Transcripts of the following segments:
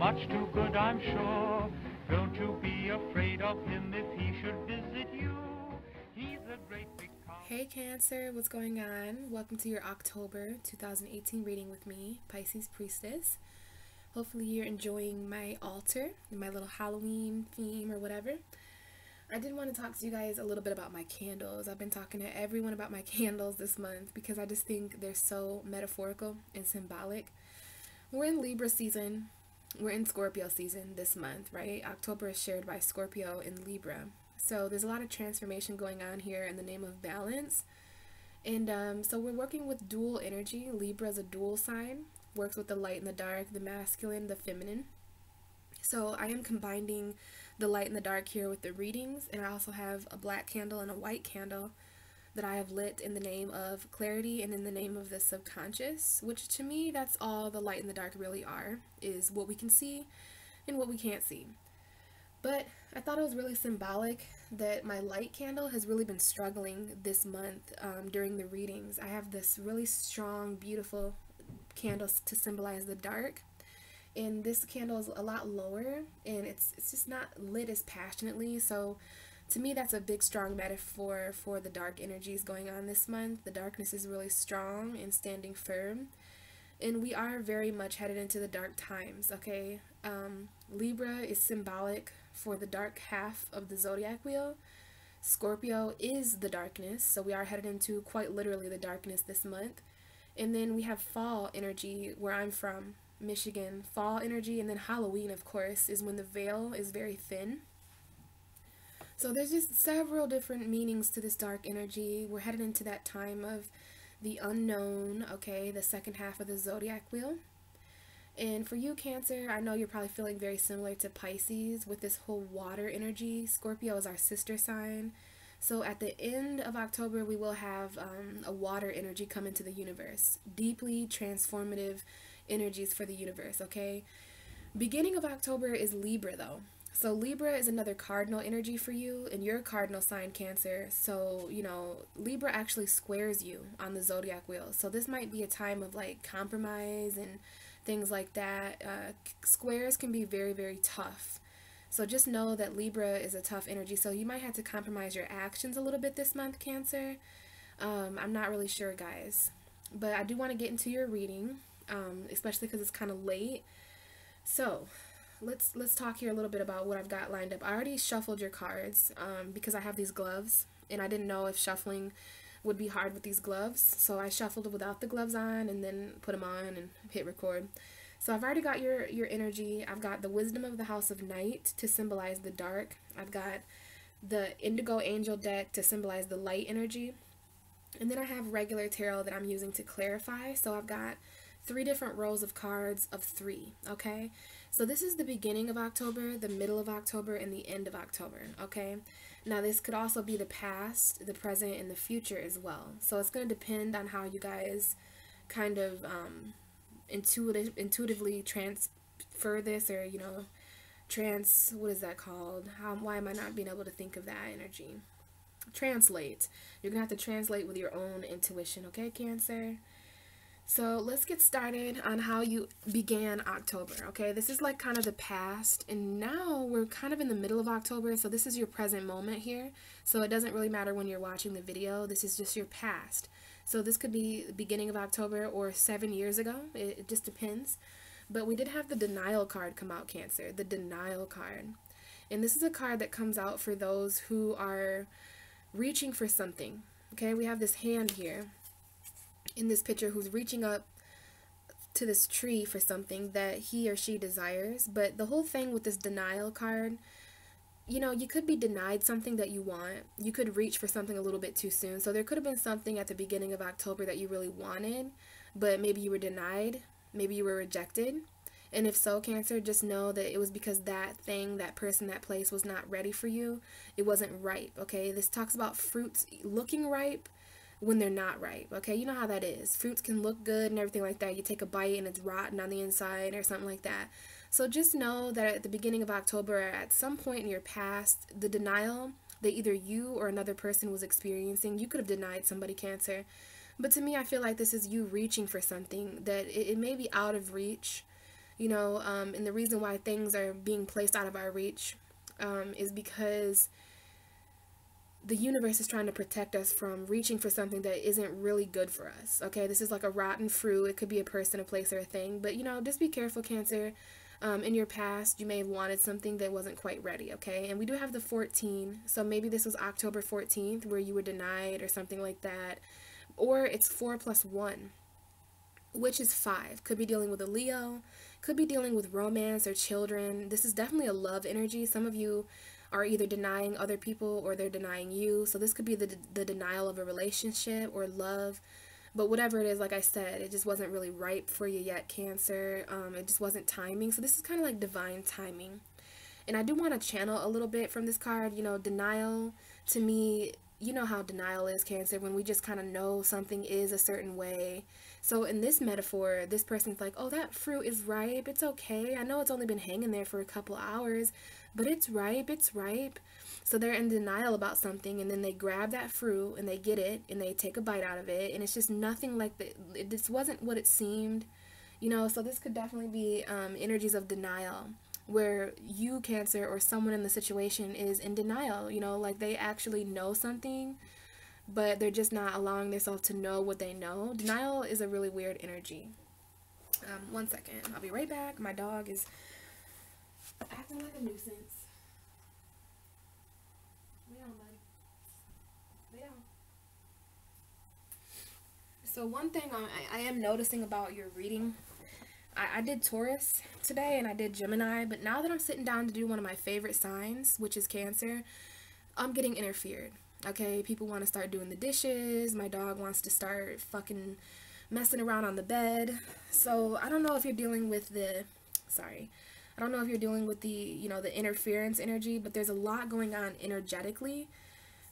much too good, I'm sure. Don't you be afraid of him if he should visit you. He's a great big Hey Cancer, what's going on? Welcome to your October 2018 reading with me, Pisces Priestess. Hopefully you're enjoying my altar, my little Halloween theme or whatever. I did want to talk to you guys a little bit about my candles. I've been talking to everyone about my candles this month because I just think they're so metaphorical and symbolic. We're in Libra season. We're in Scorpio season this month, right? October is shared by Scorpio and Libra. So there's a lot of transformation going on here in the name of balance. And so we're working with dual energy. Libra is a dual sign, works with the light and the dark, the masculine, the feminine. So I am combining the light and the dark here with the readings, and I also have a black candle and a white candle that I have lit in the name of clarity and in the name of the subconscious, which to me, that's all the light and the dark really are, is what we can see and what we can't see. But I thought it was really symbolic that my light candle has really been struggling this month during the readings. I have this really strong, beautiful candle to symbolize the dark. And this candle is a lot lower, and it's just not lit as passionately. So to me, that's a big, strong metaphor for the dark energies going on this month. The darkness is really strong and standing firm. And we are very much headed into the dark times, okay? Libra is symbolic for the dark half of the zodiac wheel. Scorpio is the darkness, so we are headed into quite literally the darkness this month. And then we have fall energy where I'm from, Michigan. Fall energy, and then Halloween, of course, is when the veil is very thin. So there's just several different meanings to this dark energy. We're headed into that time of the unknown, okay, the second half of the zodiac wheel. And for you, Cancer, I know you're probably feeling very similar to Pisces with this whole water energy. Scorpio is our sister sign. So at the end of October, we will have a water energy come into the universe. Deeply transformative energies for the universe, okay? Beginning of October is Libra, though. So Libra is another cardinal energy for you, and you're a cardinal sign, Cancer. So, you know, Libra actually squares you on the zodiac wheel. So this might be a time of like compromise and things like that. Squares can be very, very tough. So just know that Libra is a tough energy. So you might have to compromise your actions a little bit this month, Cancer. I'm not really sure, guys. But I do want to get into your reading, especially because it's kind of late. So let's talk here a little bit about what I've got lined up. I already shuffled your cards because I have these gloves, and I didn't know if shuffling would be hard with these gloves. So I shuffled it without the gloves on and then put them on and hit record. So I've already got your energy. I've got the wisdom of the house of night to symbolize the dark. I've got the indigo angel deck to symbolize the light energy. And then I have regular tarot that I'm using to clarify. So I've got 3 different rows of cards of 3, okay? So this is the beginning of October, the middle of October, and the end of October, okay? Now this could also be the past, the present, and the future as well. So it's going to depend on how you guys kind of intuitively transfer this, or, you know, what is that called? Why am I not being able to think of that energy? Translate. You're going to have to translate with your own intuition, okay, Cancer? So let's get started on how you began October, okay? This is like kind of the past, and now we're kind of in the middle of October, so this is your present moment here. So it doesn't really matter when you're watching the video. This is just your past. So this could be the beginning of October or 7 years ago. It just depends. But we did have the denial card come out, Cancer, the denial card. And this is a card that comes out for those who are reaching for something, okay? We have this hand here in this picture who's reaching up to this tree for something that he or she desires. But the whole thing with this denial card, you know, you could be denied something that you want. You could reach for something a little bit too soon. So there could have been something at the beginning of October that you really wanted, but maybe you were denied, maybe you were rejected. And if so, Cancer, just know that it was because that thing, that person, that place was not ready for you. It wasn't ripe, okay? This talks about fruits looking ripe when they're not ripe, okay? You know how that is. Fruits can look good and everything like that. You take a bite and it's rotten on the inside or something like that. So just know that at the beginning of October, or at some point in your past, the denial that either you or another person was experiencing, you could have denied somebody, Cancer. But to me, I feel like this is you reaching for something that it may be out of reach. And the reason why things are being placed out of our reach is because the universe is trying to protect us from reaching for something that isn't really good for us. Okay, this is like a rotten fruit. It could be a person, a place, or a thing. But, just be careful, Cancer. In your past, you may have wanted something that wasn't quite ready, okay? And we do have the 14, so maybe this was October 14th where you were denied or something like that. Or it's 4 plus 1, which is 5. Could be dealing with a Leo, could be dealing with romance or children. This is definitely a love energy. Some of you are either denying other people or they're denying you. So this could be the denial of a relationship or love. But whatever it is, like I said, it just wasn't really ripe for you yet, Cancer. It just wasn't timing. So this is kind of like divine timing. And I do want to channel a little bit from this card. Denial, to me, you know how denial is, Cancer, when we just kind of know something is a certain way. So in this metaphor, this person's like, oh, that fruit is ripe. It's okay. I know it's only been hanging there for a couple hours, but it's ripe. It's ripe. So they're in denial about something, and then they grab that fruit and they get it and they take a bite out of it, and it's just nothing like it just wasn't what it seemed, So this could definitely be energies of denial, where you, Cancer, or someone in the situation is in denial, like they actually know something, but they're just not allowing themselves to know what they know. Denial is a really weird energy. 1 second. I'll be right back. My dog is acting like a nuisance. Lay down, bud. Lay down. So one thing I am noticing about your reading, I did Taurus today and I did Gemini, but now that I'm sitting down to do one of my favorite signs, which is Cancer, I'm getting interfered. Okay, people want to start doing the dishes. My dog wants to start fucking messing around on the bed. So I don't know if you're dealing with the, I don't know if you're dealing with the, the interference energy, but there's a lot going on energetically.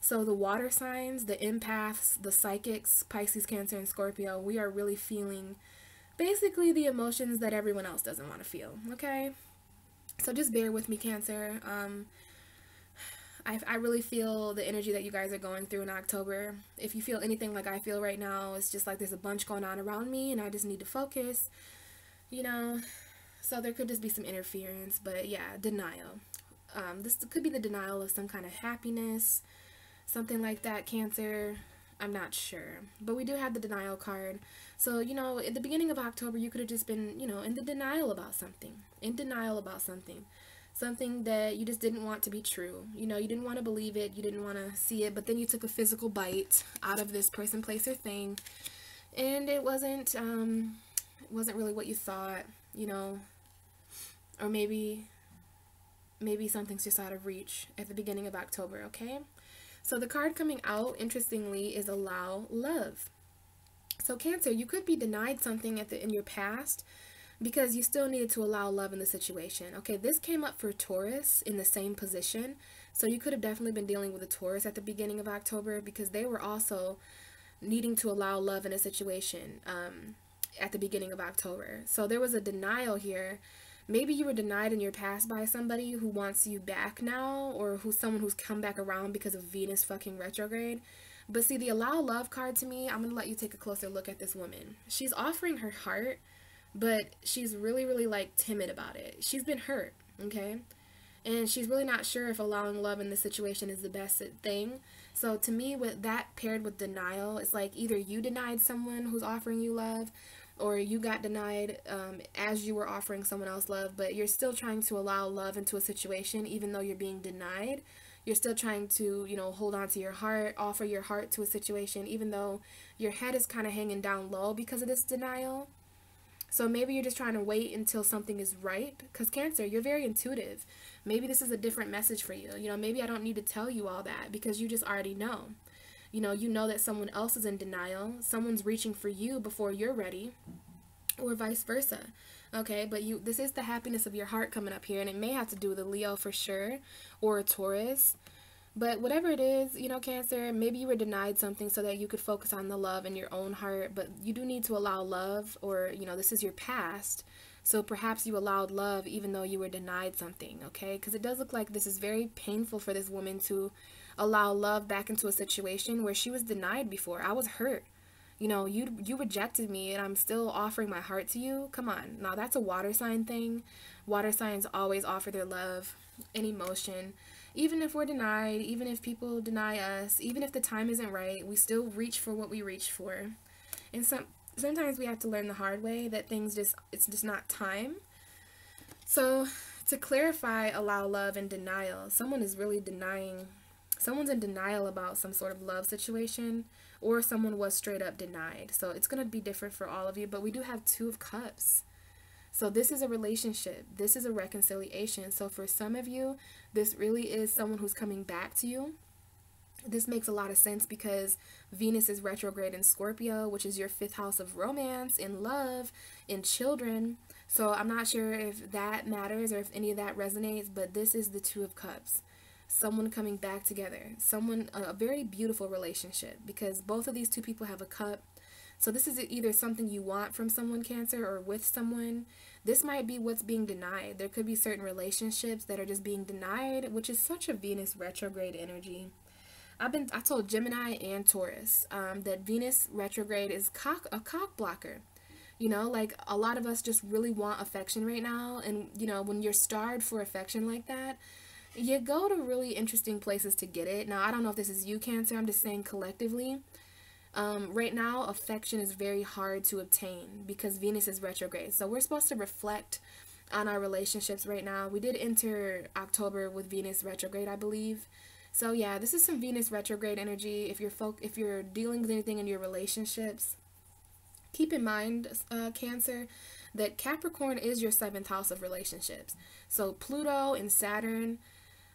So the water signs, the empaths, the psychics, Pisces, Cancer, and Scorpio, we are really feeling basically the emotions that everyone else doesn't want to feel, okay? So just bear with me, Cancer. I really feel the energy that you guys are going through in October. If you feel anything like I feel right now, it's just like there's a bunch going on around me and I just need to focus, So there could just be some interference, but yeah, denial. This could be the denial of some kind of happiness, something like that, Cancer. I'm not sure. But we do have the denial card. So, at the beginning of October, you could have just been, in the denial about something. In denial about something. Something that you just didn't want to be true. You didn't want to believe it. You didn't want to see it. But then you took a physical bite out of this person, place, or thing. And it wasn't really what you thought, Or maybe something's just out of reach at the beginning of October, okay? So the card coming out, interestingly, is allow love. So Cancer, you could be denied something in your past because you still needed to allow love in the situation. Okay, this came up for Taurus in the same position. So you could have definitely been dealing with a Taurus at the beginning of October because they were also needing to allow love in a situation at the beginning of October. So there was a denial here. Maybe you were denied in your past by somebody who wants you back now, or someone who's come back around because of Venus fucking retrograde. But see, the allow love card to me, I'm going to let you take a closer look at this woman. She's offering her heart, but she's really, really like timid about it. She's been hurt, okay? And she's really not sure if allowing love in this situation is the best thing. So to me, with that paired with denial, it's like either you denied someone who's offering you love, or you got denied as you were offering someone else love, but you're still trying to allow love into a situation even though you're being denied. You're still trying to, hold on to your heart, offer your heart to a situation even though your head is kind of hanging down low because of this denial. So maybe you're just trying to wait until something is ripe, because Cancer, you're very intuitive. Maybe this is a different message for you. Maybe I don't need to tell you all that because you just already know. You know that someone else is in denial. Someone's reaching for you before you're ready, or vice versa. Okay, but this is the happiness of your heart coming up here, and it may have to do with a Leo for sure, or a Taurus. But whatever it is, Cancer, maybe you were denied something so that you could focus on the love in your own heart, but you do need to allow love, or, this is your past. So perhaps you allowed love even though you were denied something, okay? Because it does look like this is very painful for this woman to allow love back into a situation where she was denied before. I was hurt. You know, you rejected me and I'm still offering my heart to you. Come on. Now, that's a water sign thing. Water signs always offer their love and emotion. Even if we're denied, even if people deny us, even if the time isn't right, we still reach for what we reach for. And sometimes we have to learn the hard way that it's just not time. So, to clarify, allow love and denial. Someone's in denial about some sort of love situation, or someone was straight up denied. So it's going to be different for all of you, but we do have Two of Cups. So this is a relationship. This is a reconciliation. So for some of you, this really is someone who's coming back to you. This makes a lot of sense because Venus is retrograde in Scorpio, which is your 5th house of romance, in love, in children. So I'm not sure if that matters or if any of that resonates, but this is the Two of Cups. Someone coming back together. A very beautiful relationship, because both of these two people have a cup. So this is either something you want from someone, Cancer, or with someone. This might be what's being denied. There could be certain relationships that are just being denied, which is such a Venus retrograde energy. I told Gemini and Taurus that Venus retrograde is a cock blocker. You know, like a lot of us just really want affection right now. And, you know, when you're starved for affection like that, you go to really interesting places to get it. Now, I don't know if this is you, Cancer. I'm just saying collectively. Right now, affection is very hard to obtain because Venus is retrograde. So we're supposed to reflect on our relationships right now. We did enter October with Venus retrograde, I believe. So yeah, this is some Venus retrograde energy. If you're dealing with anything in your relationships, keep in mind, Cancer, that Capricorn is your 7th house of relationships. So Pluto and Saturn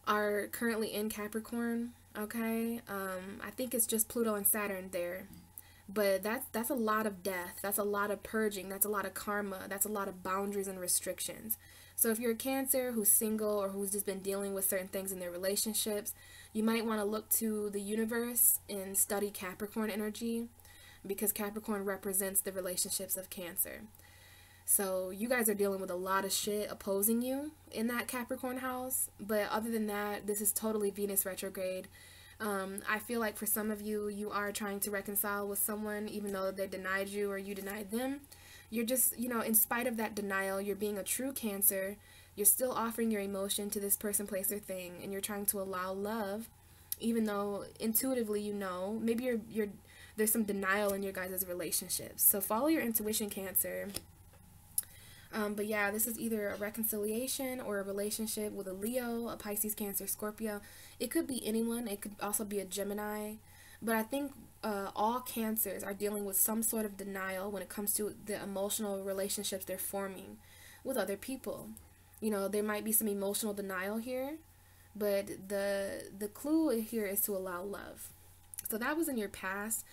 are currently in Capricorn. Okay, I think it's just Pluto and Saturn there, but that's a lot of death, that's a lot of purging, that's a lot of karma, that's a lot of boundaries and restrictions. So if you're a Cancer who's single or who's just been dealing with certain things in their relationships, you might want to look to the universe and study Capricorn energy, because Capricorn represents the relationships of Cancer. So you guys are dealing with a lot of shit opposing you in that Capricorn house. But other than that, this is totally Venus retrograde. I feel like for some of you, you are trying to reconcile with someone even though they denied you or you denied them. You're just, you know, in spite of that denial, you're being a true Cancer. You're still offering your emotion to this person, place, or thing. And you're trying to allow love, even though intuitively you know, maybe there's some denial in your guys' relationships. So follow your intuition, Cancer. But yeah, this is either a reconciliation or a relationship with a Leo, a Pisces, Cancer, Scorpio. It could be anyone. It could also be a Gemini. But I think all Cancers are dealing with some sort of denial when it comes to the emotional relationships they're forming with other people. You know, there might be some emotional denial here, but the clue here is to allow love. So that was in your past.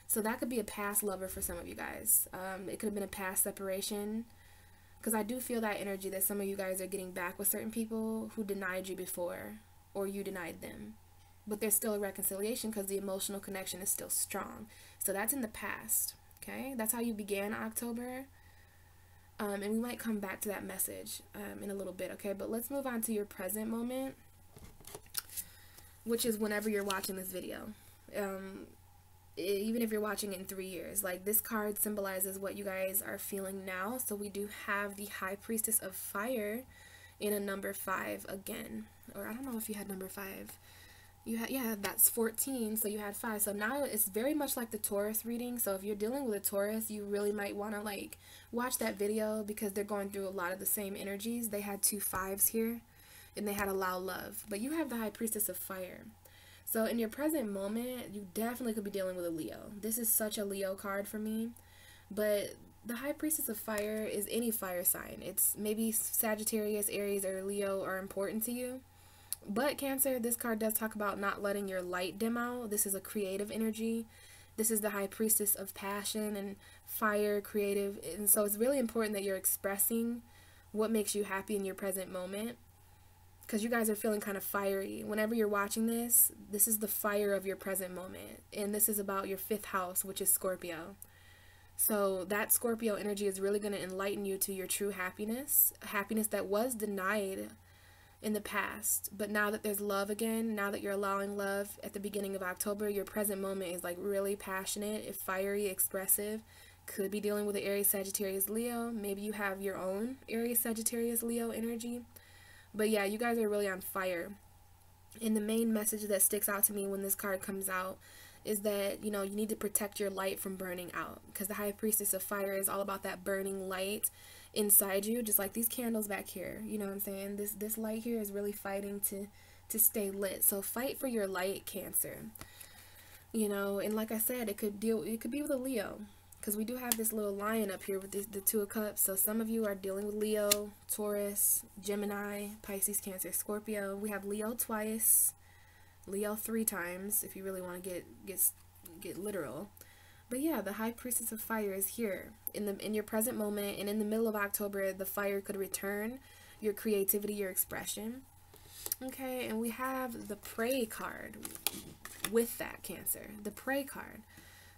So that could be a past lover for some of you guys. It could have been a past separation. Because I do feel that energy that some of you guys are getting back with certain people who denied you before, or you denied them. But there's still a reconciliation because the emotional connection is still strong. So that's in the past, okay? That's how you began October. And we might come back to that message in a little bit, okay? But let's move on to your present moment, which is whenever you're watching this video. Even if you're watching it in 3 years, like this card symbolizes what you guys are feeling now. So we do have the High Priestess of Fire in a number 5 again, or I don't know if you had number 5. You had, yeah, that's 14, so you had 5. So now it's very much like the Taurus reading. So if you're dealing with a Taurus, you really might want to like watch that video because they're going through a lot of the same energies. They had 2 5s here and they had allow love, but you have the High Priestess of Fire. So in your present moment, you definitely could be dealing with a Leo. This is such a Leo card for me. But the High Priestess of Fire is any fire sign. It's maybe Sagittarius, Aries, or Leo are important to you. But Cancer, this card does talk about not letting your light dim out. This is a creative energy. This is the High Priestess of passion and fire, creative. And so it's really important that you're expressing what makes you happy in your present moment. Because you guys are feeling kind of fiery. Whenever you're watching this, this is the fire of your present moment. And this is about your 5th house, which is Scorpio. So that Scorpio energy is really going to enlighten you to your true happiness. Happiness that was denied in the past. But now that there's love again, now that you're allowing love at the beginning of October, your present moment is like really passionate, fiery, expressive. Could be dealing with an Aries, Sagittarius, Leo. Maybe you have your own Aries, Sagittarius, Leo energy. But yeah, you guys are really on fire. And the main message that sticks out to me when this card comes out is that, you know, you need to protect your light from burning out, because the High Priestess of Fire is all about that burning light inside you, just like these candles back here. You know what I'm saying? This light here is really fighting to stay lit. So fight for your light, Cancer. You know, and like I said, it could be with a Leo, because we do have this little lion up here with the Two of Cups. So some of you are dealing with Leo, Taurus, Gemini, Pisces, Cancer, Scorpio. We have Leo twice, Leo 3 times, if you really want to get literal. But yeah, the High Priestess of Fire is here in your present moment, and in the middle of October, the fire could return your creativity, your expression. Okay, and we have the Pray card with that, Cancer. The Pray card.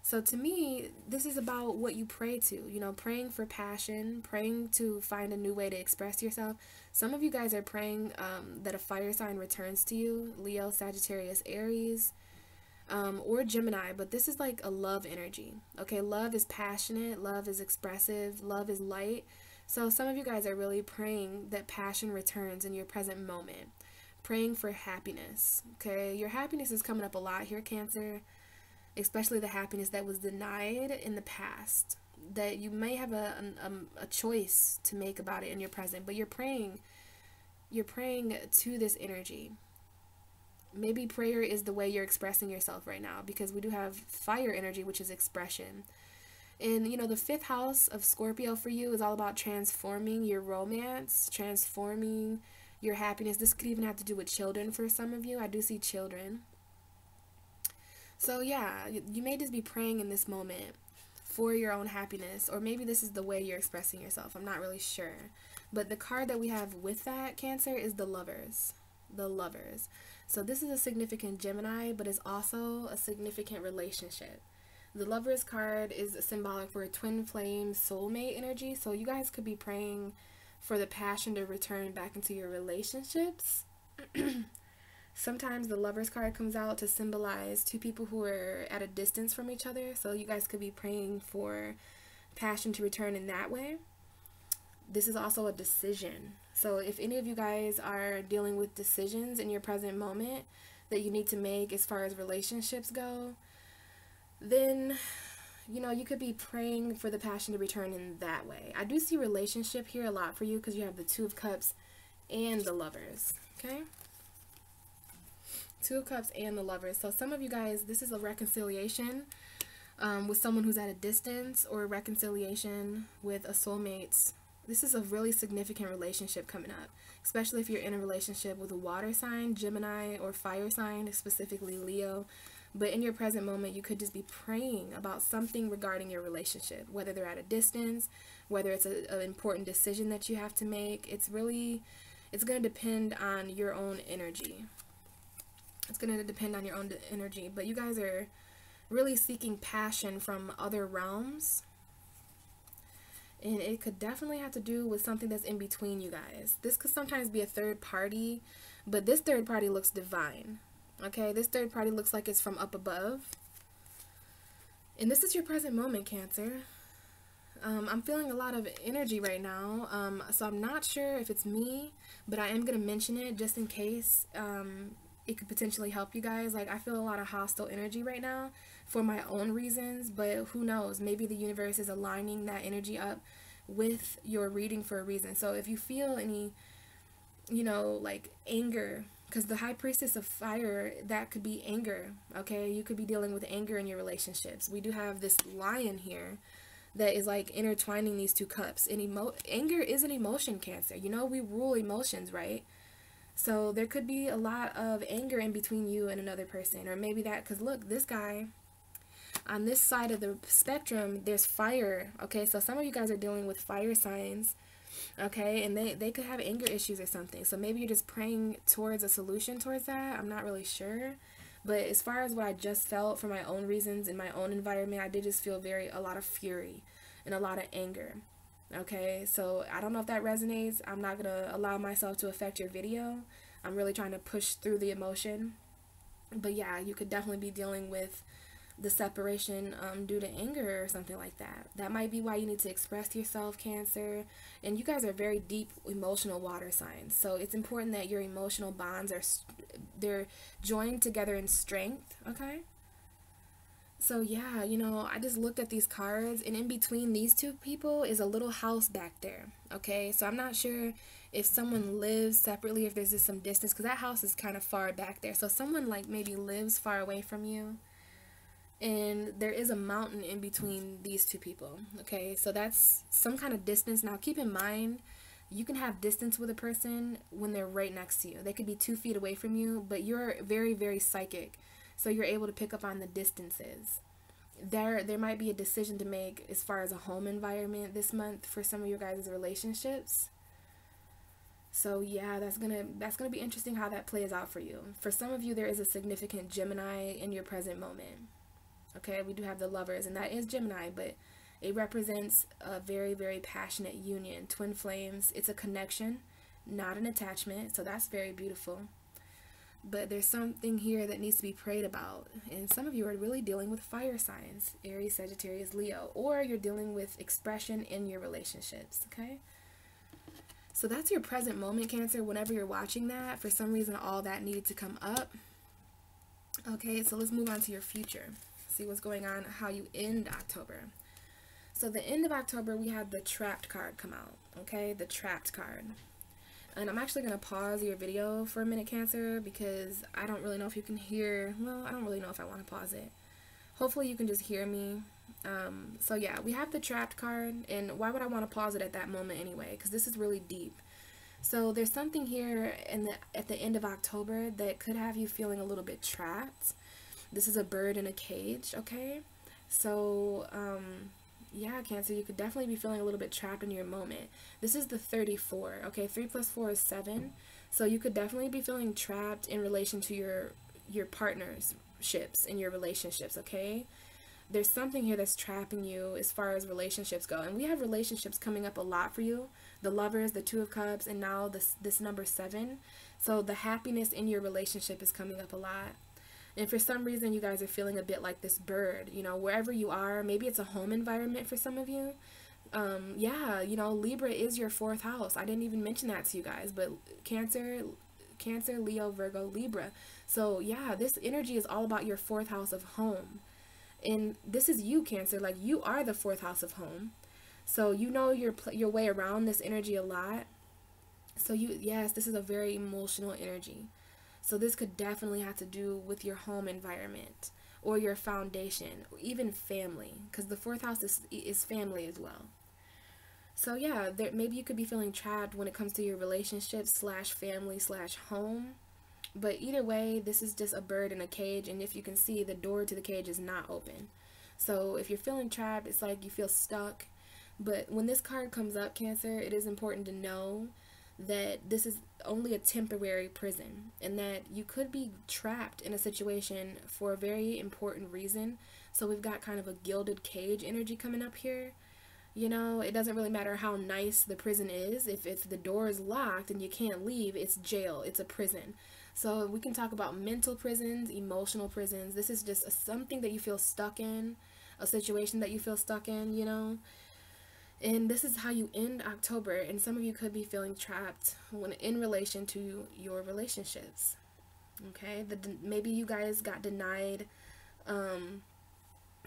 So to me, this is about what you pray to, you know, praying for passion, praying to find a new way to express yourself. Some of you guys are praying that a fire sign returns to you, Leo, Sagittarius, Aries, or Gemini, but this is like a love energy. Okay, love is passionate, love is expressive, love is light. So some of you guys are really praying that passion returns in your present moment, praying for happiness. Okay, your happiness is coming up a lot here, Cancer. Especially the happiness that was denied in the past, that you may have a choice to make about it in your present, but you're praying to this energy. Maybe prayer is the way you're expressing yourself right now, because we do have fire energy, which is expression. And you know, the 5th house of Scorpio for you is all about transforming your romance, transforming your happiness. This could even have to do with children for some of you. I do see children. So yeah, you may just be praying in this moment for your own happiness, or maybe this is the way you're expressing yourself. I'm not really sure. But the card that we have with that, Cancer, is the Lovers. The Lovers. So this is a significant Gemini, but it's also a significant relationship. The Lovers card is symbolic for a twin flame soulmate energy. So you guys could be praying for the passion to return back into your relationships. Sometimes the Lovers card comes out to symbolize two people who are at a distance from each other. So you guys could be praying for passion to return in that way. This is also a decision. So if any of you guys are dealing with decisions in your present moment that you need to make as far as relationships go, then, you know, you could be praying for the passion to return in that way. I do see relationship here a lot for you, because you have the Two of Cups and the Lovers. Okay? Two of Cups and the Lovers. So some of you guys, this is a reconciliation with someone who's at a distance, or a reconciliation with a soulmate. This is a really significant relationship coming up, especially if you're in a relationship with a water sign, Gemini, or fire sign, specifically Leo. But in your present moment, you could just be praying about something regarding your relationship, whether they're at a distance, whether it's an important decision that you have to make. It's going to depend on your own energy. It's going to depend on your own energy. But you guys are really seeking passion from other realms. And it could definitely have to do with something that's in between you guys. This could sometimes be a third party, but this third party looks divine. Okay, this third party looks like it's from up above. And this is your present moment, Cancer. I'm feeling a lot of energy right now. So I'm not sure if it's me, but I am going to mention it just in case it could potentially help you guys. Like, I feel a lot of hostile energy right now for my own reasons, but who knows? Maybe the universe is aligning that energy up with your reading for a reason. So if you feel any, you know, like anger, because the High Priestess of Fire, that could be anger, okay? You could be dealing with anger in your relationships. We do have this lion here that is like intertwining these two cups. And anger is an emotion, Cancer. You know, we rule emotions, right? So there could be a lot of anger in between you and another person. Or maybe that, because look, this guy, on this side of the spectrum, there's fire, okay? So some of you guys are dealing with fire signs, okay? And they could have anger issues or something. So maybe you're just praying towards a solution towards that. I'm not really sure. But as far as what I just felt for my own reasons in my own environment, I did just feel a lot of fury and a lot of anger. Okay, so I don't know if that resonates. I'm not going to allow myself to affect your video. I'm really trying to push through the emotion. But yeah, you could definitely be dealing with the separation due to anger or something like that. That might be why you need to express yourself, Cancer. And you guys are very deep emotional water signs. So it's important that your emotional bonds they're joined together in strength, okay? So yeah, you know, I just looked at these cards, and in between these two people is a little house back there, okay? So I'm not sure if someone lives separately, if there's just some distance, because that house is kind of far back there. So someone like maybe lives far away from you, and there is a mountain in between these two people, okay? So that's some kind of distance. Now keep in mind, you can have distance with a person when they're right next to you. They could be 2 feet away from you, but you're very, very psychic, so you're able to pick up on the distances. There might be a decision to make as far as a home environment this month for some of your guys' relationships. So yeah, that's gonna be interesting how that plays out for you. For some of you, there is a significant Gemini in your present moment. Okay, we do have the Lovers, and that is Gemini, but it represents a very, very passionate union, twin flames. It's a connection, not an attachment, so that's very beautiful. But there's something here that needs to be prayed about, and some of you are really dealing with fire signs, Aries, Sagittarius, Leo, or you're dealing with expression in your relationships, okay? So that's your present moment, Cancer. Whenever you're watching that, for some reason all that needed to come up. Okay, so let's move on to your future. See what's going on, how you end October. So the end of October, we had the Trapped card come out, okay? The Trapped card. And I'm actually going to pause your video for a minute, Cancer, because I don't really know if you can hear. Well, I don't really know if I want to pause it. Hopefully you can just hear me. So yeah, we have the Trapped card, and why would I want to pause it at that moment anyway? Because this is really deep. So there's something here at the end of October that could have you feeling a little bit trapped. This is a bird in a cage, okay? So, yeah, Cancer, you could definitely be feeling a little bit trapped in your moment. This is the 34, okay? 3 plus 4 is 7. So you could definitely be feeling trapped in relation to your partnerships in your relationships, okay? There's something here that's trapping you as far as relationships go. And we have relationships coming up a lot for you. The Lovers, the 2 of Cups, and now this number 7. So the happiness in your relationship is coming up a lot. And for some reason, you guys are feeling a bit like this bird, you know, wherever you are. Maybe it's a home environment for some of you. Yeah, you know, Libra is your 4th house. I didn't even mention that to you guys, but Cancer, Leo, Virgo, Libra. So yeah, this energy is all about your 4th house of home. And this is you, Cancer. Like, you are the 4th house of home. So you know your way around this energy a lot. So yes, this is a very emotional energy. So this could definitely have to do with your home environment or your foundation, or even family, because the 4th house is family as well. So yeah, maybe you could be feeling trapped when it comes to your relationship / family / home. But either way, this is just a bird in a cage, and if you can see, the door to the cage is not open. So if you're feeling trapped, it's like you feel stuck. But when this card comes up, Cancer, it is important to know that this is only a temporary prison, and that you could be trapped in a situation for a very important reason. So we've got kind of a gilded cage energy coming up here. You know, it doesn't really matter how nice the prison is. If the door is locked and you can't leave, it's jail. It's a prison. So we can talk about mental prisons, emotional prisons. This is just something that you feel stuck in, a situation that you feel stuck in, you know. And this is how you end October, and some of you could be feeling trapped in relation to your relationships. Okay, maybe you guys got denied.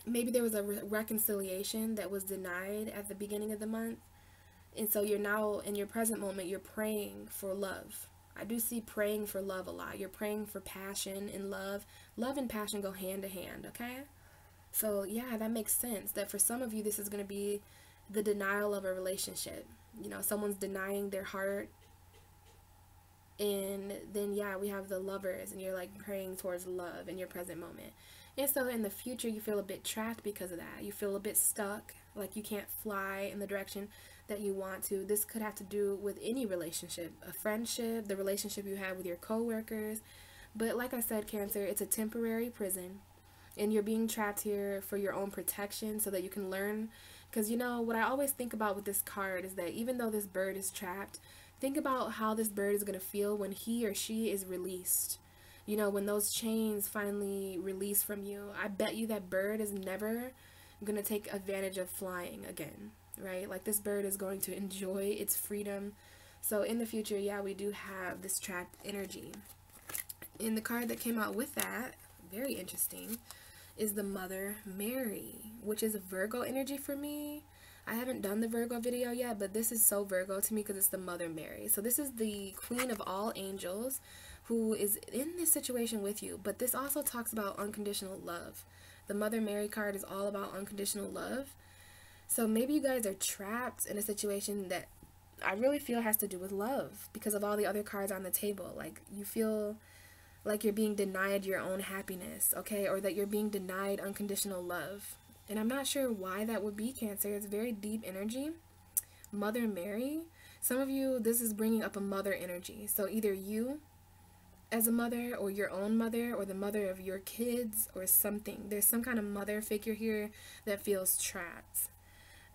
Maybe there was a reconciliation that was denied at the beginning of the month, and so you're now in your present moment. You're praying for love. I do see praying for love a lot. You're praying for passion and love. Love and passion go hand to hand. Okay, so yeah, that makes sense. That for some of you, this is going to be the denial of a relationship. You know, someone's denying their heart. And then, yeah, we have the Lovers, and you're like praying towards love in your present moment. And so in the future, you feel a bit trapped because of that. You feel a bit stuck, like you can't fly in the direction that you want to. This could have to do with any relationship, a friendship, the relationship you have with your coworkers. But like I said, Cancer, it's a temporary prison. And you're being trapped here for your own protection, so that you can learn Because, you know, what I always think about with this card is that even though this bird is trapped, think about how this bird is going to feel when he or she is released. You know, when those chains finally release from you, I bet you that bird is never going to take advantage of flying again, right? Like, this bird is going to enjoy its freedom. So in the future, yeah, we do have this trapped energy. And the card that came out with that, very interesting, is the Mother Mary, which is a Virgo energy for me. I haven't done the Virgo video yet, but this is so Virgo to me because it's the Mother Mary. So this is the Queen of all angels who is in this situation with you, but this also talks about unconditional love. The Mother Mary card is all about unconditional love. So maybe you guys are trapped in a situation that I really feel has to do with love because of all the other cards on the table. Like, you feel like you're being denied your own happiness, okay? Or that you're being denied unconditional love. And I'm not sure why that would be, Cancer. It's very deep energy. Mother Mary. Some of you, this is bringing up a mother energy. So either you as a mother, or your own mother, or the mother of your kids, or something. There's some kind of mother figure here that feels trapped.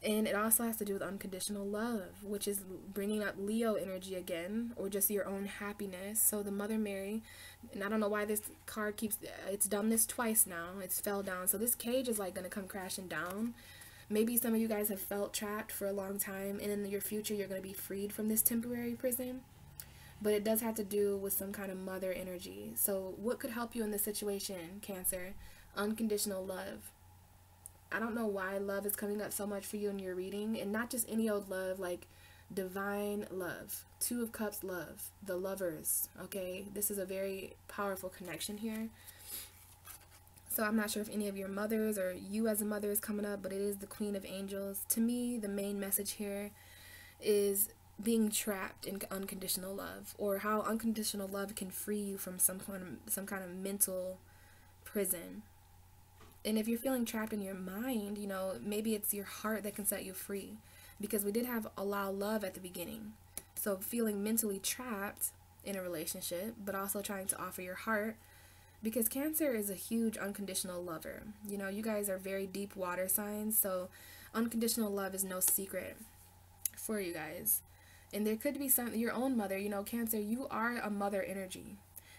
And it also has to do with unconditional love, which is bringing up Leo energy again, or just your own happiness. So the Mother Mary, and I don't know why this card keeps, it's done this twice now. It's fell down. So this cage is like going to come crashing down. Maybe some of you guys have felt trapped for a long time, and in your future you're going to be freed from this temporary prison. But it does have to do with some kind of mother energy. So what could help you in this situation, Cancer? Unconditional love. I don't know why love is coming up so much for you in your reading, and not just any old love, like divine love, Two of Cups love, the lovers, okay? This is a very powerful connection here. So I'm not sure if any of your mothers or you as a mother is coming up, but it is the Queen of Angels. To me, the main message here is being trapped in unconditional love, or how unconditional love can free you from some kind of mental prison. And if you're feeling trapped in your mind, you know, maybe it's your heart that can set you free. Because we did have allow love at the beginning. So feeling mentally trapped in a relationship, but also trying to offer your heart. Because Cancer is a huge unconditional lover. You know, you guys are very deep water signs. So unconditional love is no secret for you guys. And there could be your own mother, you know, Cancer, you are a mother energy.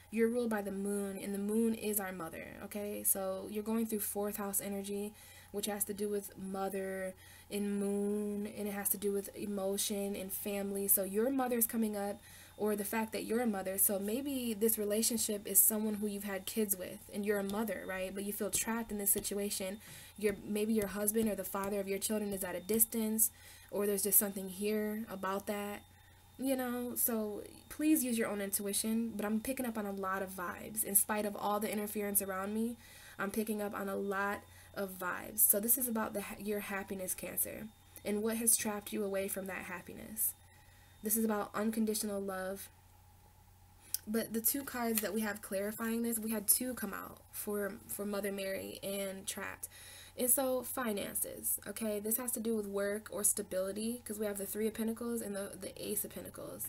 You're ruled by the moon, and the moon is our mother, okay? So you're going through 4th house energy, which has to do with mother and moon, and it has to do with emotion and family. So your mother's coming up, or the fact that you're a mother. So maybe this relationship is someone who you've had kids with, and you're a mother, right? But you feel trapped in this situation. Maybe your husband or the father of your children is at a distance, or there's just something here about that. You know, so please use your own intuition, but I'm picking up on a lot of vibes. In spite of all the interference around me, I'm picking up on a lot of vibes. So this is about your happiness, Cancer, and what has trapped you away from that happiness. This is about unconditional love. But the 2 cards that we have clarifying this, we had 2 come out for Mother Mary and trapped. And so finances, okay, this has to do with work or stability, because we have the 3 of Pentacles and the Ace of Pentacles.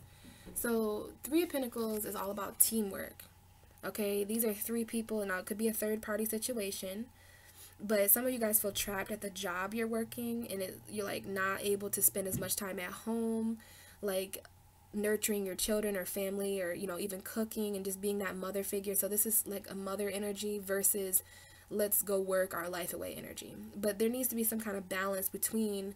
So 3 of Pentacles is all about teamwork, okay? These are 3 people, and now it could be a third-party situation, but some of you guys feel trapped at the job you're working, and you're like not able to spend as much time at home, like nurturing your children or family, or, you know, even cooking and just being that mother figure. So this is like a mother energy versus let's go work our life away energy. But there needs to be some kind of balance between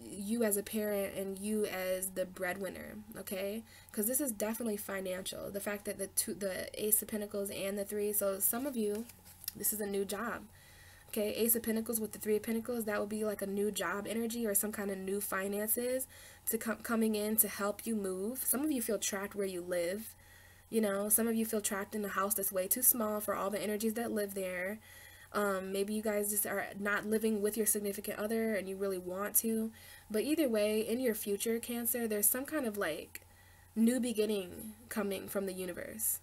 you as a parent and you as the breadwinner, okay? Because this is definitely financial. The fact that the Ace of Pentacles and the 3, so some of you, this is a new job, okay? Ace of Pentacles with the 3 of Pentacles, that would be like a new job energy or some kind of new finances to coming in to help you move. Some of you feel trapped where you live. You know, some of you feel trapped in a house that's way too small for all the energies that live there. Maybe you guys just are not living with your significant other and you really want to. But either way, in your future, Cancer, there's some kind of like new beginning coming from the universe.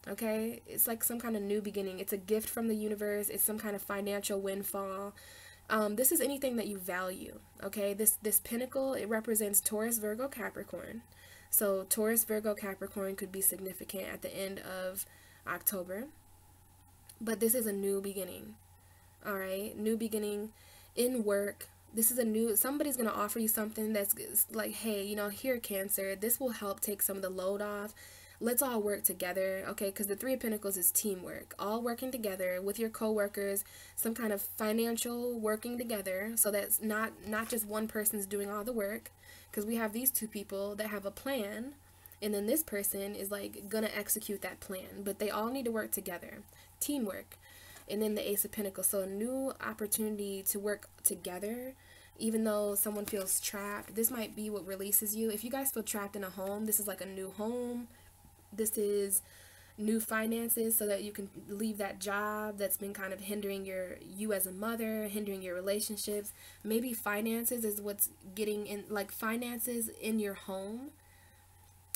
Okay? It's like some kind of new beginning. It's a gift from the universe. It's some kind of financial windfall. This is anything that you value. Okay? This pentacle, it represents Taurus, Virgo, Capricorn. So Taurus, Virgo, Capricorn could be significant at the end of October. But this is a new beginning. Alright? New beginning in work, This is a new, somebody's going to offer you something that's like, hey, you know, here, Cancer, this will help take some of the load off. Let's all work together, okay? Because the Three of Pentacles is teamwork. All working together with your co-workers, some kind of financial working together, so that's not just one person's doing all the work. Because we have these two people that have a plan, and then this person is like gonna execute that plan. But they all need to work together. Teamwork. And then the Ace of Pentacles. So a new opportunity to work together. Even though someone feels trapped, this might be what releases you. If you guys feel trapped in a home, this is like a new home. This is new finances so that you can leave that job that's been kind of hindering you as a mother, hindering your relationships. Maybe finances is what's getting in, like finances in your home,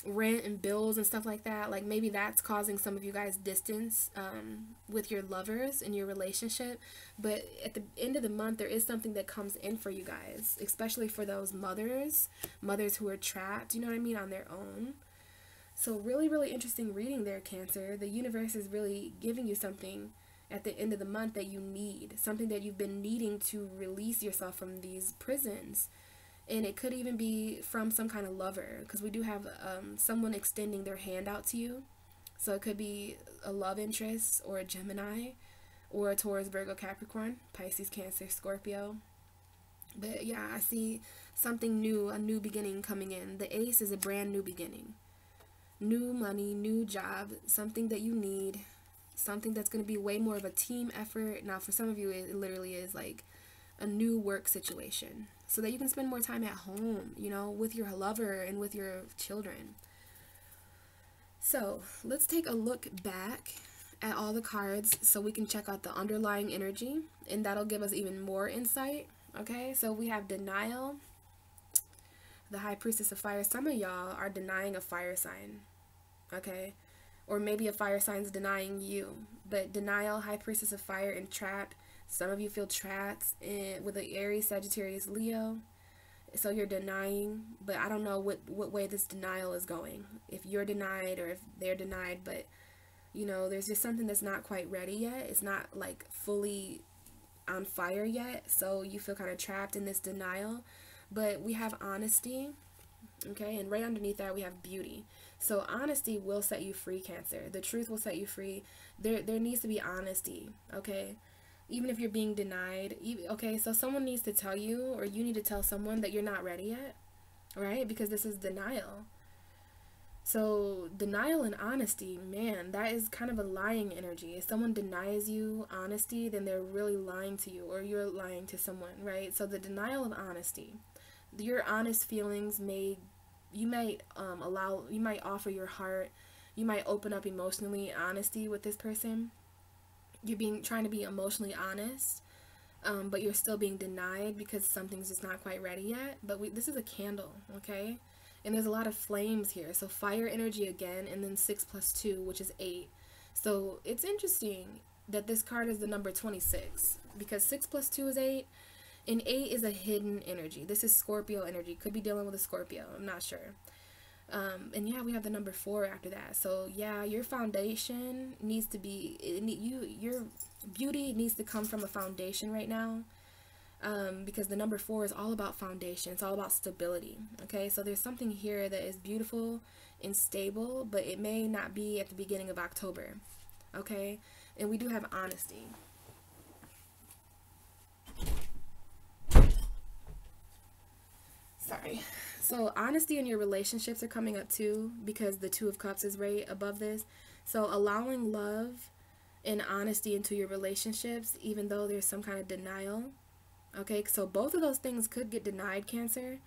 rent and bills and stuff like that. Like maybe that's causing some of you guys distance with your lovers in your relationship. But at the end of the month, there is something that comes in for you guys, especially for those mothers who are trapped, you know what I mean, on their own. So really, really interesting reading there, Cancer. The universe is really giving you something at the end of the month that you need, something that you've been needing to release yourself from these prisons. And it could even be from some kind of lover, because we do have someone extending their hand out to you. So it could be a love interest or a Gemini or a Taurus, Virgo, Capricorn, Pisces, Cancer, Scorpio. But yeah, I see something new, a new beginning coming in. The Ace is a brand new beginning. New money, new job, something that you need, something that's going to be way more of a team effort. Now, for some of you, it literally is like a new work situation so that you can spend more time at home, you know, with your lover and with your children. So let's take a look back at all the cards so we can check out the underlying energy, and that'll give us even more insight. Okay, so we have denial, the High Priestess of Fire. Some of y'all are denying a fire sign, okay? Or maybe a fire sign's denying you. But denial, High Priestess of Fire, and trap. Some of you feel trapped with an Aries, Sagittarius, Leo. So you're denying, but I don't know what way this denial is going. If you're denied or if they're denied, but you know, there's just something that's not quite ready yet. It's not like fully on fire yet. So you feel kind of trapped in this denial. But we have honesty, okay, and right underneath that we have beauty. So honesty will set you free, Cancer. The truth will set you free. There needs to be honesty, okay? Even if you're being denied, okay, so someone needs to tell you, or you need to tell someone that you're not ready yet, right? Because this is denial. So denial and honesty, man, that is kind of a lying energy. If someone denies you honesty, then they're really lying to you, or you're lying to someone, right? So the denial of honesty. Your honest feelings you might offer your heart, you might open up emotionally, honesty with this person. You're trying to be emotionally honest, but you're still being denied because something's just not quite ready yet. But this is a candle, okay? And there's a lot of flames here. So fire energy again, and then 6 + 2, which is 8. So it's interesting that this card is the number 26, because 6 + 2 is 8. And 8 is a hidden energy. This is Scorpio energy. Could be dealing with a Scorpio. I'm not sure. And yeah, we have the number 4 after that. So yeah, your foundation needs to be, your beauty needs to come from a foundation right now. Because the number 4 is all about foundation. It's all about stability. Okay, so there's something here that is beautiful and stable, but it may not be at the beginning of October. Okay, and we do have honesty. Sorry. So honesty in your relationships are coming up too, because the 2 of Cups is right above this. So allowing love and honesty into your relationships, even though there's some kind of denial. Okay, so both of those things could get denied, Cancer,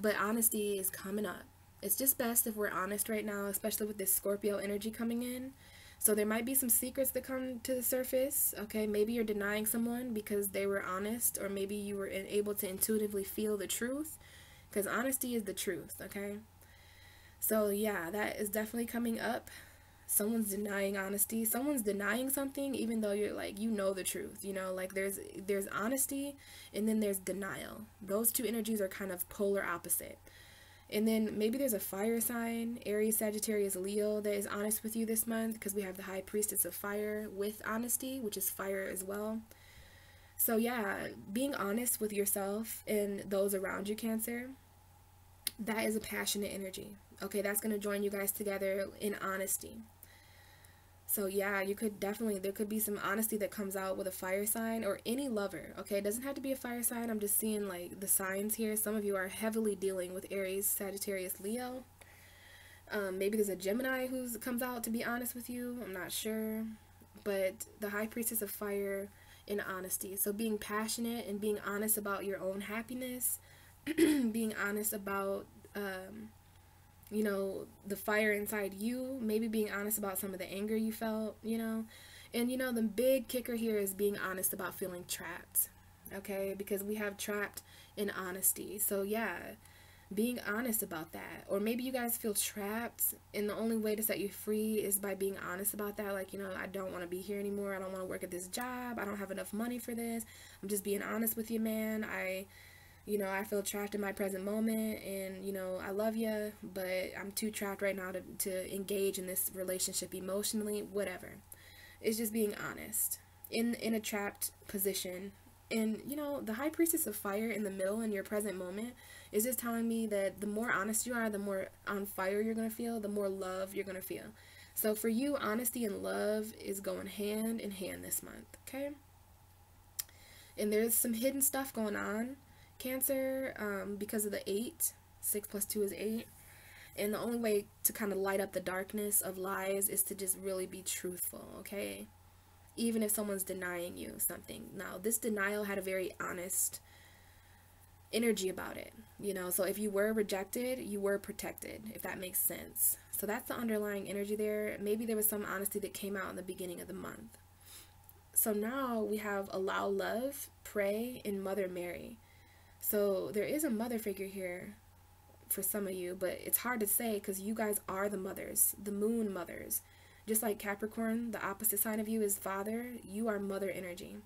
but honesty is coming up. It's just best if we're honest right now, especially with this Scorpio energy coming in. So there might be some secrets that come to the surface. Okay, maybe you're denying someone because they were honest, or maybe you were able to intuitively feel the truth. Because honesty is the truth, okay? So yeah, that is definitely coming up. Someone's denying honesty. Someone's denying something even though you're like, you know the truth, you know? Like there's honesty and then there's denial. Those two energies are kind of polar opposite. And then maybe there's a fire sign, Aries, Sagittarius, Leo, that is honest with you this month, because we have the High Priestess of Fire with honesty, which is fire as well. So yeah, being honest with yourself and those around you, Cancer, that is a passionate energy. Okay, that's going to join you guys together in honesty. So yeah, you could definitely, there could be some honesty that comes out with a fire sign or any lover. Okay, it doesn't have to be a fire sign. I'm just seeing like the signs here. Some of you are heavily dealing with Aries, Sagittarius, Leo. Maybe there's a Gemini who comes out to be honest with you. I'm not sure. But the High Priestess of Fire in honesty. So being passionate and being honest about your own happiness, being honest about, you know, the fire inside you, maybe being honest about some of the anger you felt, you know. And, you know, the big kicker here is being honest about feeling trapped, okay? Because we have trapped in honesty. So, yeah, being honest about that. Or maybe you guys feel trapped and the only way to set you free is by being honest about that. Like, you know, I don't want to be here anymore. I don't want to work at this job. I don't have enough money for this. I'm just being honest with you, man. You know, I feel trapped in my present moment and, you know, I love you, but I'm too trapped right now to engage in this relationship emotionally, whatever. It's just being honest in a trapped position. And, you know, the High Priestess of Fire in the middle in your present moment is just telling me that the more honest you are, the more on fire you're going to feel, the more love you're going to feel. So for you, honesty and love is going hand in hand this month, okay? And there's some hidden stuff going on, Cancer, because of the 8. 6 plus 2 is 8. And the only way to kind of light up the darkness of lies is to just really be truthful, okay? Even if someone's denying you something. Now, this denial had a very honest energy about it, you know? So if you were rejected, you were protected, if that makes sense. So that's the underlying energy there. Maybe there was some honesty that came out in the beginning of the month. So now we have Allow Love, Pray, and Mother Mary. So there is a mother figure here for some of you, but it's hard to say because you guys are the mothers, the moon mothers. Just like Capricorn, the opposite sign of you is father, you are mother energy.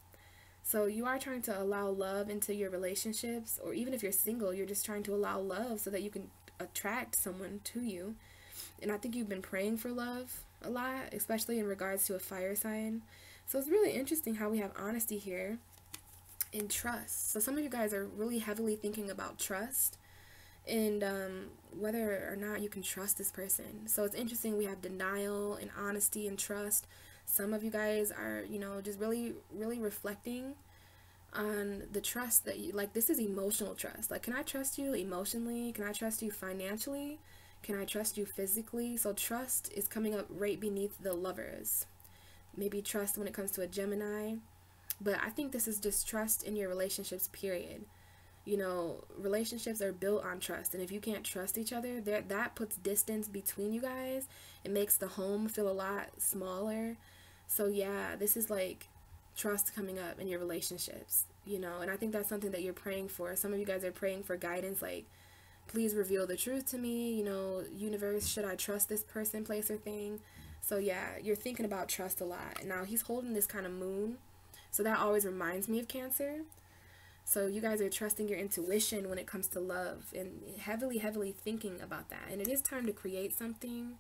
So you are trying to allow love into your relationships, or even if you're single, you're just trying to allow love so that you can attract someone to you. And I think you've been praying for love a lot, especially in regards to a fire sign. So it's really interesting how we have honesty here and trust. So some of you guys are really heavily thinking about trust and whether or not you can trust this person. So it's interesting, we have denial and honesty and trust. Some of you guys are, you know, just really reflecting on the trust that you, like, this is emotional trust. Like, can I trust you emotionally? Can I trust you financially? Can I trust you physically? So trust is coming up right beneath the Lovers. Maybe trust when it comes to a Gemini. But I think this is just trust in your relationships, period. You know, relationships are built on trust. And if you can't trust each other, that puts distance between you guys. It makes the home feel a lot smaller. So yeah, this is like trust coming up in your relationships, you know. And I think that's something that you're praying for. Some of you guys are praying for guidance, like, please reveal the truth to me. You know, universe, should I trust this person, place, or thing? So yeah, you're thinking about trust a lot. Now he's holding this kind of moon. So that always reminds me of Cancer. So you guys are trusting your intuition when it comes to love and heavily thinking about that. And it is time to create something,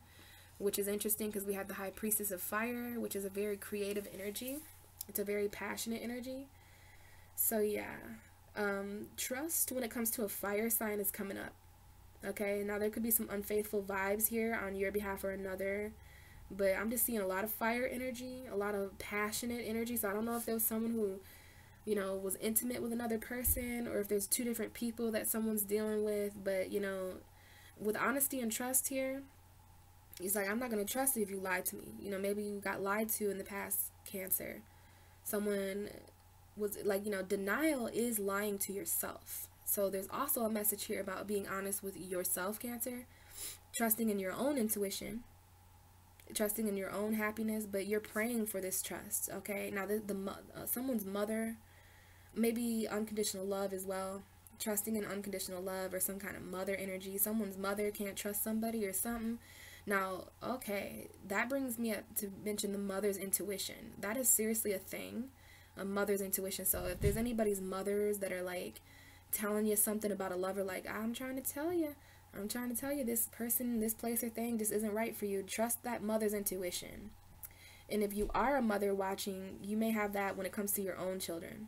which is interesting because we have the High Priestess of Fire, which is a very creative energy. It's a very passionate energy. So yeah, trust when it comes to a fire sign is coming up. Okay, now there could be some unfaithful vibes here on your behalf or another. But I'm just seeing a lot of fire energy, a lot of passionate energy. So I don't know if there was someone who, you know, was intimate with another person, or if there's two different people that someone's dealing with. But, you know, with honesty and trust here, he's like, I'm not going to trust you if you lied to me. You know, maybe you got lied to in the past, Cancer. Someone was like, you know, denial is lying to yourself. So there's also a message here about being honest with yourself, Cancer. Trusting in your own intuition. Trusting in your own happiness, but you're praying for this trust, okay? Now, someone's mother, maybe unconditional love as well. Trusting in unconditional love or some kind of mother energy. Someone's mother can't trust somebody or something. Now, okay, that brings me up to mention the mother's intuition. That is seriously a thing, a mother's intuition. So if there's anybody's mothers that are, like, telling you something about a lover, like, I'm trying to tell you this person, this place or thing just isn't right for you. Trust that mother's intuition. And if you are a mother watching, you may have that when it comes to your own children.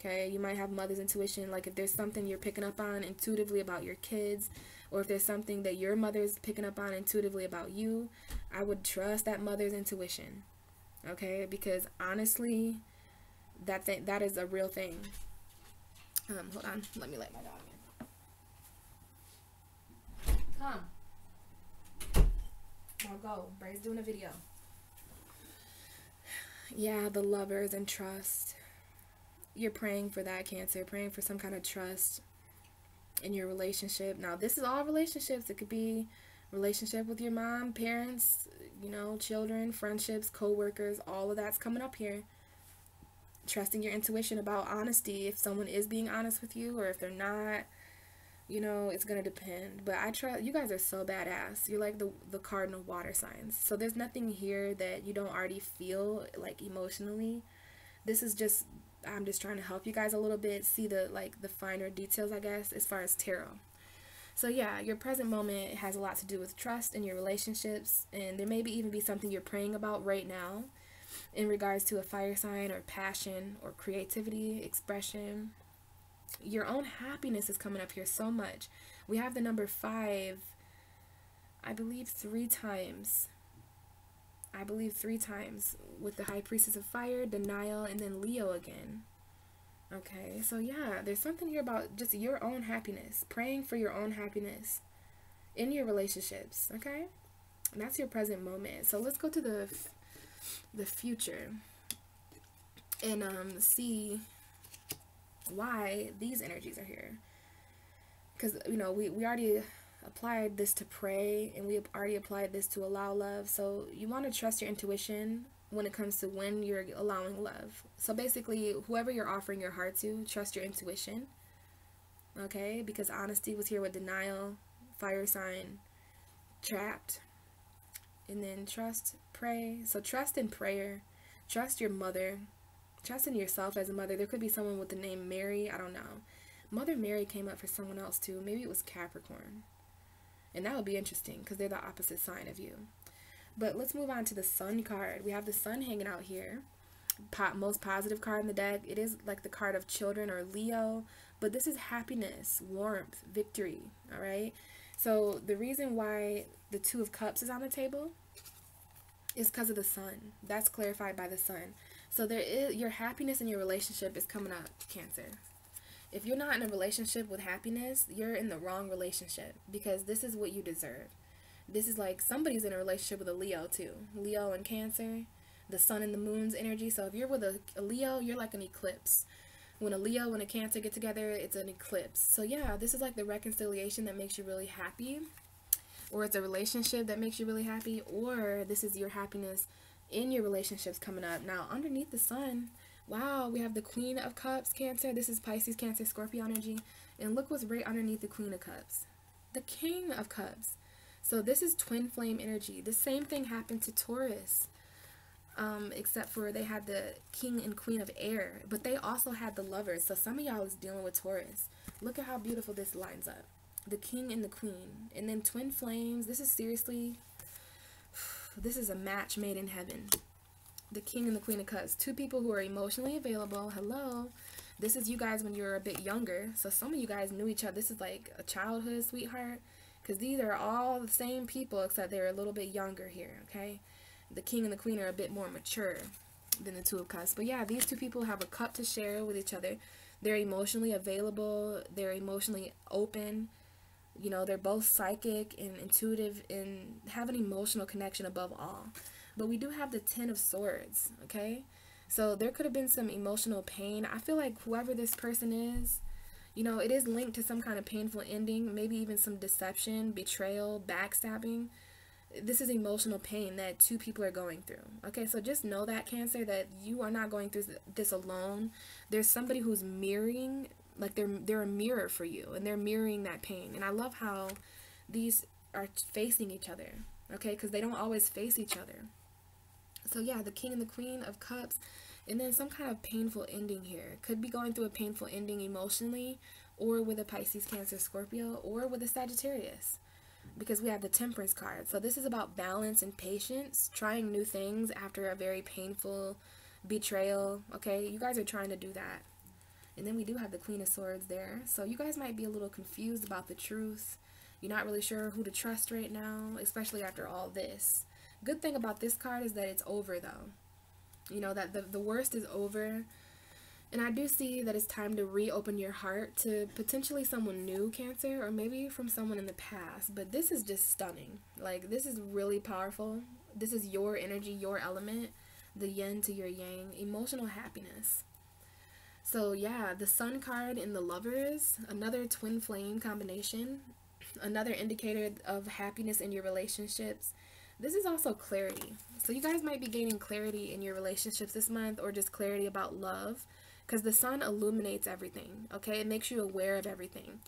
Okay, you might have mother's intuition, like if there's something you're picking up on intuitively about your kids, or if there's something that your mother's picking up on intuitively about you, I would trust that mother's intuition. Okay, because honestly, that is a real thing. Hold on, let me let my dog in. Come. Now go. Bray's doing a video. Yeah, the lovers and trust. You're praying for that, Cancer. Praying for some kind of trust in your relationship. Now, this is all relationships. It could be relationship with your mom, parents, you know, children, friendships, co-workers. All of that's coming up here. Trusting your intuition about honesty. If someone is being honest with you or if they're not, you know, it's going to depend. But I trust, you guys are so badass. You're like the cardinal water signs. So there's nothing here that you don't already feel, like, emotionally. This is just, I'm just trying to help you guys a little bit see the, like, the finer details, I guess, as far as tarot. So yeah, your present moment has a lot to do with trust in your relationships, and there may even be something you're praying about right now in regards to a fire sign or passion or creativity, expression. Your own happiness is coming up here so much. We have the number 5, I believe 3 times. I believe 3 times with the High Priestess of Fire, Denial, and then Leo again. Okay, so yeah, there's something here about just your own happiness. Praying for your own happiness in your relationships, okay? And that's your present moment. So let's go to the future and see why these energies are here. Because, you know, we already applied this to pray, and we already applied this to allow love. So you want to trust your intuition when it comes to when you're allowing love. So basically, whoever you're offering your heart to, trust your intuition. Okay? Because honesty was here with denial, fire sign, trapped. And then trust, pray. So trust in prayer. Trust your mother. Trust in yourself as a mother. There could be someone with the name Mary. I don't know. Mother Mary came up for someone else too. Maybe it was Capricorn. And that would be interesting because they're the opposite sign of you. But let's move on to the Sun card. We have the Sun hanging out here. Most positive card in the deck. It is like the card of children or Leo. But this is happiness, warmth, victory. Alright? So the reason why the 2 of Cups is on the table is because of the Sun. That's clarified by the Sun. So there is, your happiness in your relationship is coming up, Cancer. If you're not in a relationship with happiness, you're in the wrong relationship, because this is what you deserve. This is like somebody's in a relationship with a Leo too. Leo and Cancer, the Sun and the Moon's energy. So if you're with a Leo, you're like an eclipse. When a Leo and a Cancer get together, it's an eclipse. So yeah, this is like the reconciliation that makes you really happy, or it's a relationship that makes you really happy, or this is your happiness in your relationships coming up. Now, underneath the Sun, wow, we have the Queen of Cups, Cancer. This is Pisces, Cancer, Scorpio energy. And look what's right underneath the Queen of Cups. The King of Cups. So this is twin flame energy. The same thing happened to Taurus. Except for they had the King and Queen of Air. But they also had the Lovers. So some of y'all is dealing with Taurus. Look at how beautiful this lines up. The King and the Queen. And then twin flames. This is seriously... This is a match made in heaven. The King and the Queen of Cups. 2 people who are emotionally available. Hello. This is you guys when you're a bit younger. So some of you guys knew each other. This is like a childhood sweetheart. Because these are all the same people except they're a little bit younger here. Okay. The King and the Queen are a bit more mature than the 2 of Cups. But yeah, these 2 people have a cup to share with each other. They're emotionally available. They're emotionally open. You know, they're both psychic and intuitive and have an emotional connection above all. But we do have the 10 of Swords, okay? So there could have been some emotional pain. I feel like whoever this person is, you know, it is linked to some kind of painful ending, maybe even some deception, betrayal, backstabbing. This is emotional pain that 2 people are going through. Okay, so just know that, Cancer, that you are not going through this alone. There's somebody who's mirroring, like they're a mirror for you, and they're mirroring that pain. And I love how these are facing each other, okay, because they don't always face each other. So yeah, the King and the Queen of Cups, and then some kind of painful ending here. Could be going through a painful ending emotionally, or with a Pisces, Cancer, Scorpio, or with a Sagittarius, because we have the Temperance card. So this is about balance and patience, trying new things after a very painful betrayal, okay? You guys are trying to do that. And then we do have the Queen of Swords there. So you guys might be a little confused about the truth. You're not really sure who to trust right now, especially after all this. Good thing about this card is that it's over, though. You know, that the worst is over. And I do see that it's time to reopen your heart to potentially someone new, Cancer, or maybe from someone in the past. But this is just stunning. Like, this is really powerful. This is your energy, your element, the yin to your yang, emotional happiness. So yeah, the Sun card in the Lovers, another twin flame combination, another indicator of happiness in your relationships. This is also clarity. So you guys might be gaining clarity in your relationships this month, or just clarity about love, because the Sun illuminates everything, okay? It makes you aware of everything.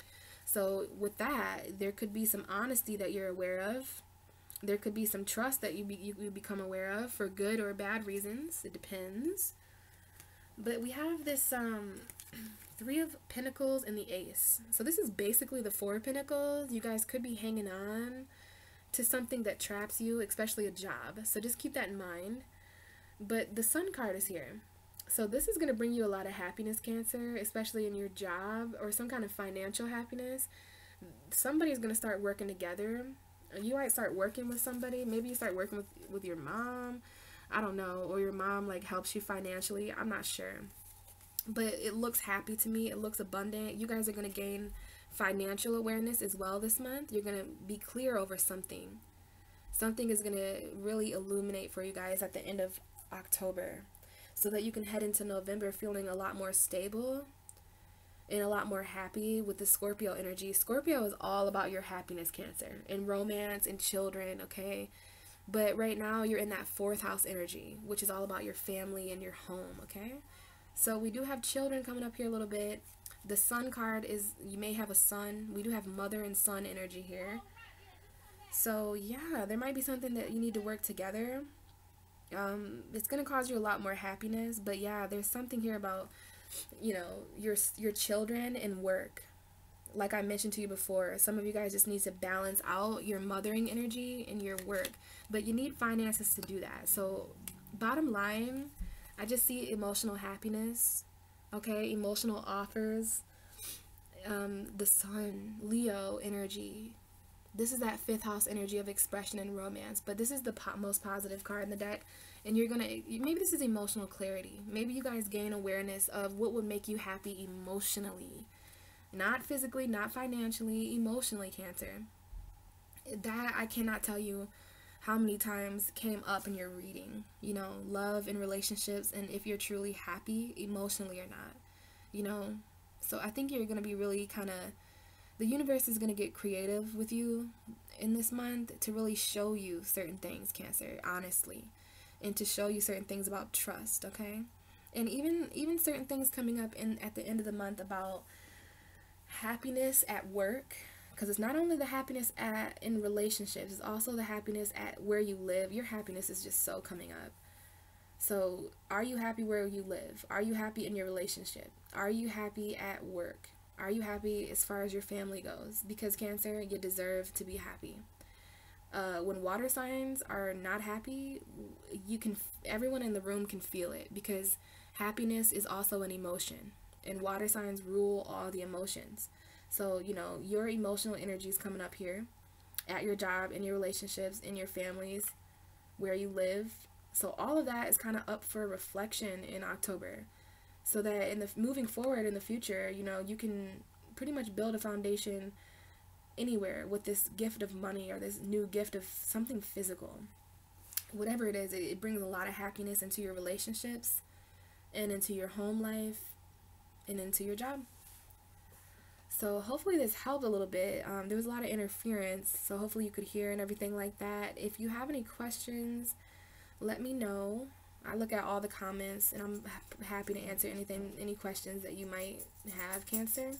So with that, there could be some honesty that you're aware of. There could be some trust that you become aware of for good or bad reasons. It depends. But we have this Three of Pentacles and the Ace. So this is basically the Four of Pentacles. You guys could be hanging on to something that traps you, especially a job. So just keep that in mind. But the Sun card is here. So this is going to bring you a lot of happiness, Cancer, especially in your job or some kind of financial happiness. Somebody's going to start working together. You might start working with somebody. Maybe you start working with your mom. I don't know. Or your mom like helps you financially. I'm not sure. But it looks happy to me. It looks abundant. You guys are going to gain financial awareness as well this month. You're going to be clear over something. Something is going to really illuminate for you guys at the end of October, so that you can head into November feeling a lot more stable and a lot more happy with the Scorpio energy. Scorpio is all about your happiness, Cancer, and romance and children, okay? But right now you're in that fourth house energy, which is all about your family and your home, okay? So we do have children coming up here a little bit. The Sun card is, you may have a son. We do have mother and son energy here. So yeah, there might be something that you need to work together. It's going to cause you a lot more happiness. But yeah, there's something here about, you know, your children and work. Like I mentioned to you before, some of you guys just need to balance out your mothering energy and your work. But you need finances to do that. So bottom line, I just see emotional happiness, okay? Emotional offers, the Sun, Leo energy. This is that fifth house energy of expression and romance. But this is the most positive card in the deck. And you're going to, maybe this is emotional clarity. Maybe you guys gain awareness of what would make you happy emotionally. Not physically, not financially, emotionally, Cancer. That, I cannot tell you how many times came up in your reading. You know, love and relationships, and if you're truly happy emotionally or not. You know, so I think you're going to be really kind of, the universe is going to get creative with you in this month to really show you certain things, Cancer, honestly. And to show you certain things about trust, okay? And even certain things coming up at the end of the month about happiness at work, because it's not only the happiness in relationships, it's also the happiness at where you live. Your happiness is just so coming up. So are you happy where you live? Are you happy in your relationship? Are you happy at work? Are you happy as far as your family goes? Because Cancer, you deserve to be happy. When water signs are not happy, everyone in the room can feel it, because happiness is also an emotion. And water signs rule all the emotions. So, you know, your emotional energy is coming up here at your job, in your relationships, in your families, where you live. So all of that is kind of up for reflection in October. So that moving forward in the future, you know, you can pretty much build a foundation anywhere with this gift of money or this new gift of something physical. Whatever it is, it brings a lot of happiness into your relationships and into your home life and into your job. So hopefully this helped a little bit. There was a lot of interference, so hopefully you could hear and everything like that. If you have any questions, let me know. I look at all the comments, and I'm happy to answer any questions that you might have, Cancer.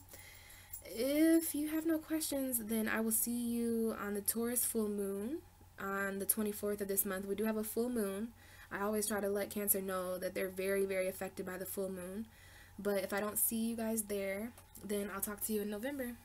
If you have no questions, then I will see you on the Taurus full moon on the 24th of this month. We do have a full moon. I always try to let Cancer know that they're very, very affected by the full moon. But if I don't see you guys there, then I'll talk to you in November.